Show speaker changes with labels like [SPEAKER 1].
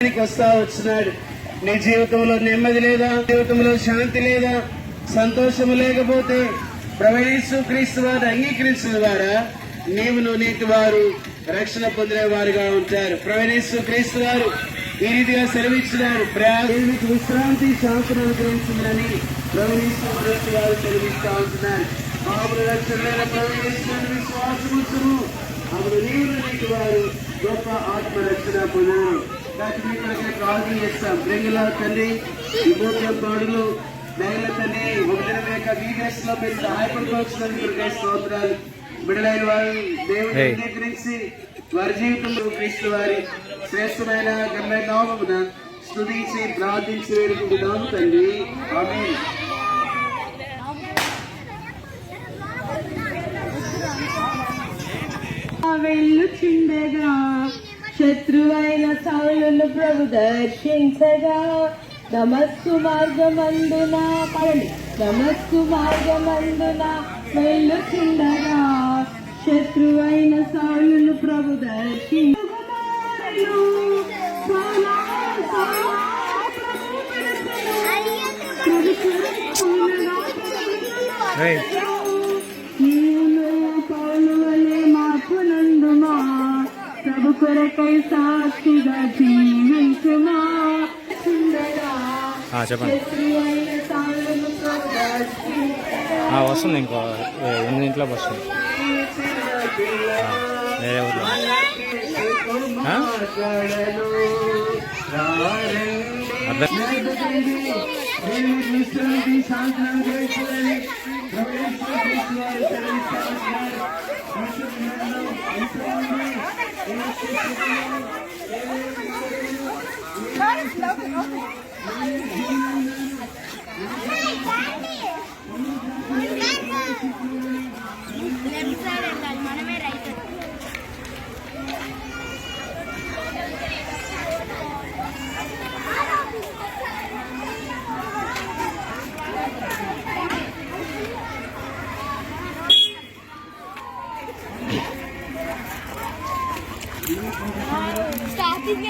[SPEAKER 1] వస్తా వచ్చినాడు. నీ జీవితంలో నెమ్మది లేదా, జీవితంలో శాంతి లేదా, సంతోషము లేకపోతే ప్రభువైన యేసు క్రీస్తు వారు అంగీకరించిన ద్వారా నీవును నీటి వారు రక్షణ పొందిన వారుగా ఉంటారు. ప్రభువైన యేసు క్రీస్తు వారు ఈ రీతిగా సెలవిచ్చినారు. మీకు విశ్రాంతి శాంతిని అనుగ్రహించిందని ప్రభువైన యేసు క్రీస్తు వారు సెలవిస్తా ఉంటున్నారు. మామూలు రక్షణ ప్రభువైన యేసు విశ్వాసమును అప్పుడు నీవును నీటి వారు గొప్ప ఆత్మరక్షణ పొందారు. ప్రార్థన చేస్తాం. ప్రేమల తండ్రి, ఈ భూమిలో పాడులు నేల తండ్రి ఒకదిన యొక్క వీడియోస్ లో మీరు సహాయపడుకోవచ్చున్నందుకు స్తోత్రాలు. బిడ్డలైన వారు దేవుని అంగీకరించి వారి జీవితంలో క్రీస్తు వారి శ్రేష్టమైన ఘనమైన నామమున స్తుతించి ప్రార్థించి వేడుకుంటున్నాం తండ్రి. ఆమేన్.
[SPEAKER 2] వెళ్ళుచుండగా శత్రువైన సౌలును ప్రభు దర్శించగా దమస్కు మార్గమందున వెళ్ళుచుండగా శత్రువైన సౌలును ప్రభు ప్రభు కొరకై సాక్షిగా జీవించుమా.
[SPEAKER 3] చెప్పండి. వస్తుంది, ఇంకో 8 వస్తుంది. వేరే ఊర్లో
[SPEAKER 4] మనమే రైతు. స్టార్టింగ్